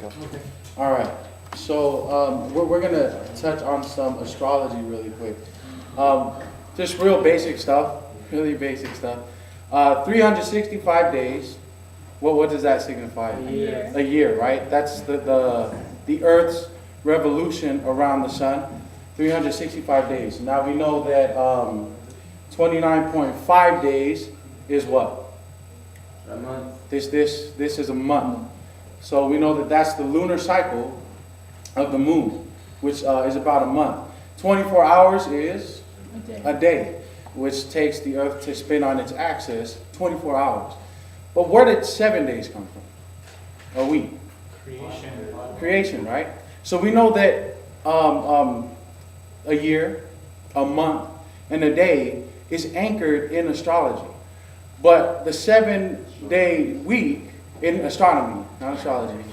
Okay. All right. So we're going to touch on some astrology really quick. Just real basic stuff. Really basic stuff. 365 days. What does that signify? A year. A year, right? That's the Earth's revolution around the sun. 365 days. Now we know that 29.5 days is what? A month. This is a month. So we know that that's the lunar cycle of the moon, which is about a month. 24 hours is a day, which takes the Earth to spin on its axis 24 hours. But where did 7 days come from? A week. Creation, right? So we know that a year, a month, and a day is anchored in astrology. But the 7-day week in astronomy, not astrology.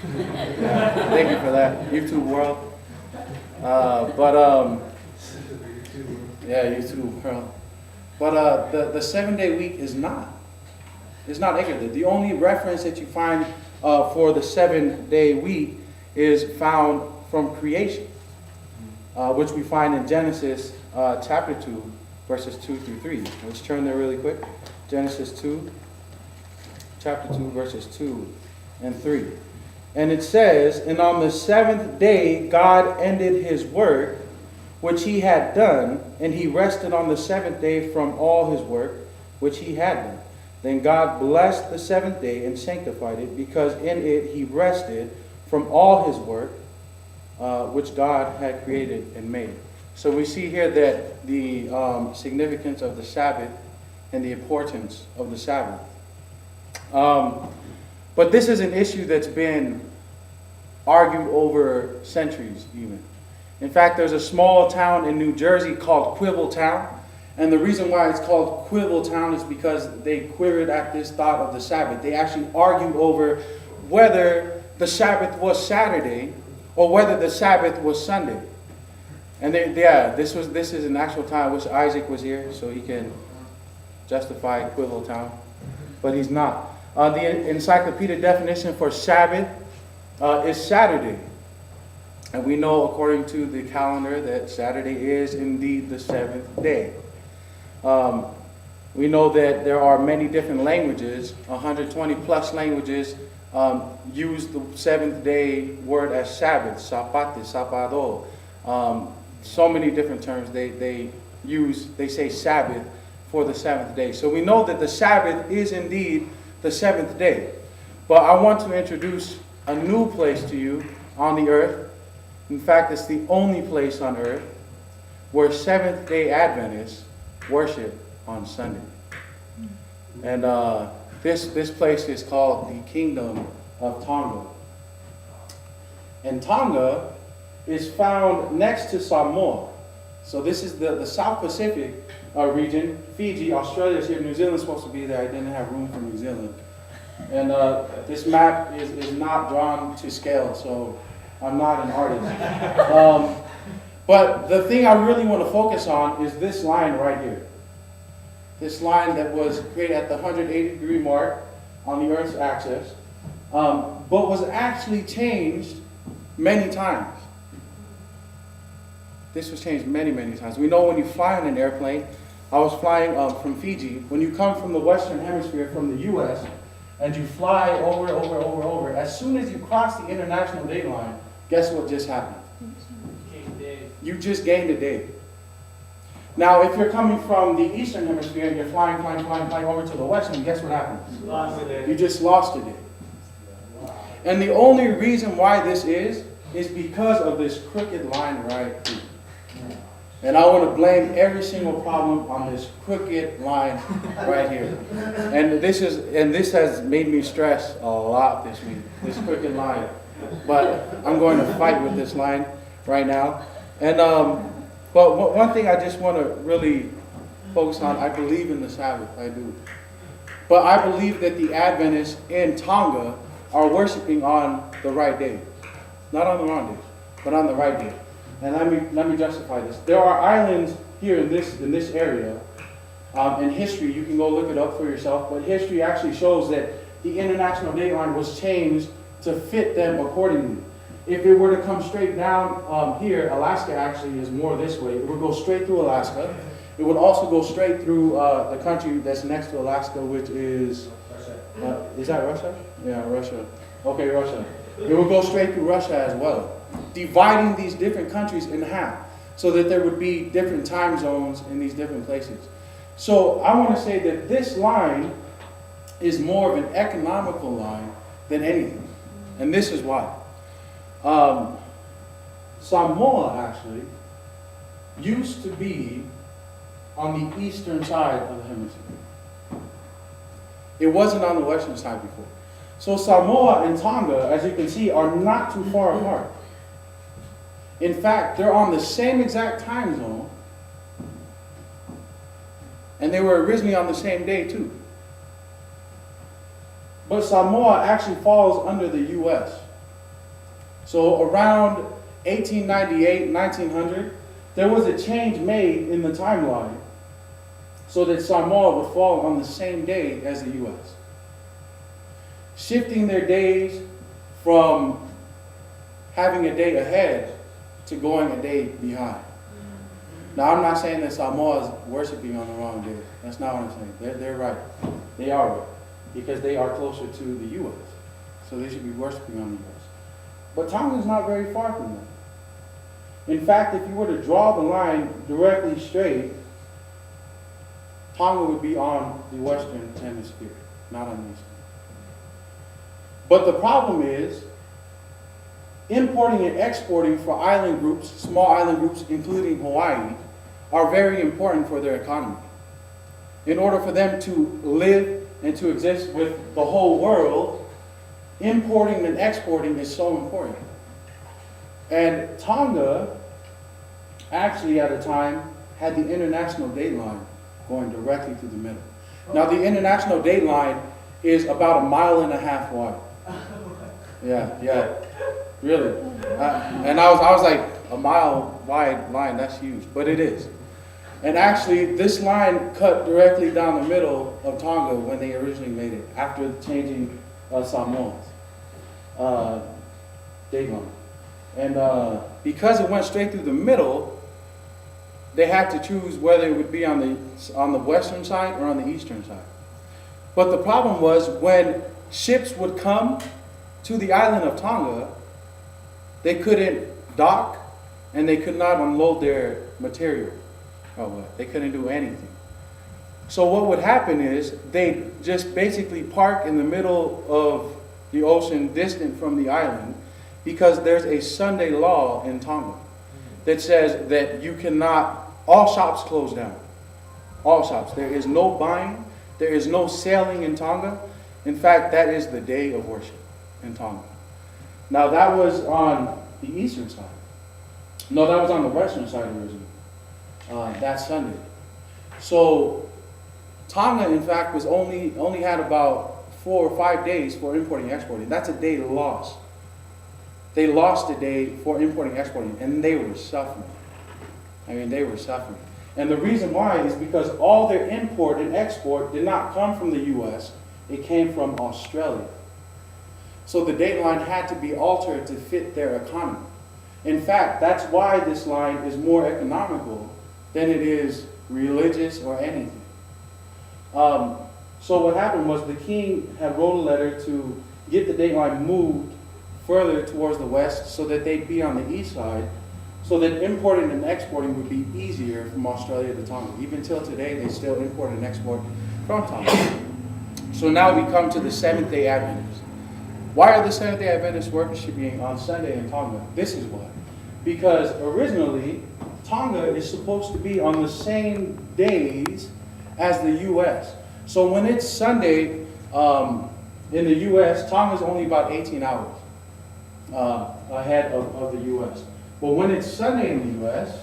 Yeah, thank you for that, YouTube world. Yeah, YouTube world. But the 7-day week is not. It's not anchored. The only reference that you find for the 7-day week is found from creation, which we find in Genesis chapter 2, verses 2 through 3. Let's turn there really quick. Genesis 2, chapter 2, verses 2 and 3. And it says, "And on the 7th day God ended his work which he had done, and he rested on the 7th day from all his work which he had done. Then God blessed the 7th day and sanctified it, because in it he rested from all his work which God had created and made." So we see here that the significance of the Sabbath and the importance of the Sabbath. But this is an issue that's been argued over centuries even. In fact, there's a small town in New Jersey called Quibbletown. And the reason why it's called Quibbletown is because they quivered at this thought of the Sabbath. They actually argued over whether the Sabbath was Saturday or whether the Sabbath was Sunday. And this is an actual time. I wish Isaac was here so he can justify Quibbletown, but he's not. The encyclopedia definition for Sabbath is Saturday. And we know, according to the calendar, that Saturday is indeed the 7th day. We know that there are many different languages, 120 plus languages, use the 7th day word as Sabbath, sapate, sapado. So many different terms they say Sabbath for the 7th day. So we know that the Sabbath is indeed the 7th day. But I want to introduce a new place to you on the earth. In fact, it's the only place on earth where Seventh-day Adventists worship on Sunday. And this place is called the Kingdom of Tonga. And Tonga is found next to Samoa. So this is the South Pacific region. Fiji, Australia is here. New Zealand's supposed to be there. I didn't have room for New Zealand. And this map is not drawn to scale, so I'm not an artist. But the thing I really want to focus on is this line right here. This line that was created at the 180-degree mark on the Earth's axis, but was actually changed many times. This was changed many, many times. We know when you fly on an airplane, I was flying from Fiji. When you come from the Western Hemisphere, from the U.S., and you fly over, as soon as you cross the international date line, guess what just happened? You just gained a day. Now, if you're coming from the Eastern Hemisphere and you're flying over to the Western, guess what happens? You just lost a day. And the only reason why this is because of this crooked line right here. And I want to blame every single problem on this crooked line right here. And this has made me stress a lot this week, this crooked line. But I'm going to fight with this line right now. And but one thing I just want to really focus on, I believe in the Sabbath, I do. But I believe that the Adventists in Tonga are worshiping on the right day. Not on the wrong day, but on the right day. And let me justify this. There are islands here in this area. In history, you can go look it up for yourself, but history actually shows that the international date line was changed to fit them accordingly. If it were to come straight down here, Alaska actually is more this way. It would go straight through Alaska. It would also go straight through the country that's next to Alaska, which is that Russia? Yeah, Russia. Okay, Russia. It would go straight through Russia as well, dividing these different countries in half so that there would be different time zones in these different places. So I want to say that this line is more of an economical line than anything. And this is why. Samoa actually used to be on the eastern side of the hemisphere. It wasn't on the western side before. So Samoa and Tonga, as you can see, are not too far apart. In fact, they're on the same exact time zone, and they were originally on the same day too. But Samoa actually falls under the U.S. So around 1898, 1900, there was a change made in the timeline so that Samoa would fall on the same day as the U.S., shifting their days from having a day ahead to going a day behind. Now, I'm not saying that Samoa is worshiping on the wrong day. That's not what I'm saying. They're right. They are right, because they are closer to the U.S., so they should be worshiping on the U.S. But Tonga is not very far from them. In fact, if you were to draw the line directly straight, Tonga would be on the western hemisphere, not on the eastern. But the problem is, importing and exporting for island groups, small island groups, including Hawaii, are very important for their economy. In order for them to live and to exist with the whole world, importing and exporting is so important. And Tonga, actually at a time, had the international date line going directly through the middle. Now the international date line is about 1.5 miles wide. Yeah, really. And I was like, 1 mile wide line, that's huge, but it is. And actually, this line cut directly down the middle of Tonga when they originally made it, after changing Samoa's date line. And because it went straight through the middle, they had to choose whether it would be on the western side or on the eastern side. But the problem was, when ships would come to the island of Tonga, they couldn't dock and they could not unload their material. They couldn't do anything. So what would happen is they'd just basically park in the middle of the ocean, distant from the island, because there's a Sunday law in Tonga that says that you cannot, all shops close down. All shops. There is no buying, there is no selling in Tonga. In fact, that is the day of worship in Tonga. Now that was on the eastern side. No, that was on the western side originally. That Sunday. So Tonga, in fact, was only had about 4 or 5 days for importing and exporting. That's a day lost. They lost a day for importing and exporting, and they were suffering. I mean, they were suffering. And the reason why is because all their import and export did not come from the U.S., it came from Australia. So the date line had to be altered to fit their economy. In fact, that's why this line is more economical than it is religious or anything. So what happened was the king had wrote a letter to get the date line moved further towards the west so that they'd be on the east side, so that importing and exporting would be easier from Australia to Tonga. Even till today, they still import and export from Tonga. So now we come to the Seventh-day Adventists. Why are the Seventh-day Adventists worshiping on Sunday in Tonga? This is why. Because originally, Tonga is supposed to be on the same days as the U.S. So when it's Sunday in the U.S., Tonga is only about 18 hours ahead of the U.S. But when it's Sunday in the U.S.,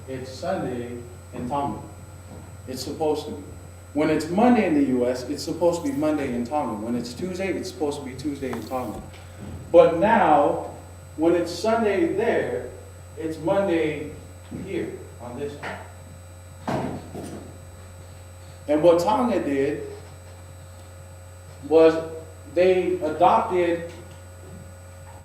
it's Sunday in Tonga. It's supposed to be. When it's Monday in the U.S., it's supposed to be Monday in Tonga. When it's Tuesday, it's supposed to be Tuesday in Tonga. But now, when it's Sunday there, it's Monday here on this one. And what Tonga did was they adopted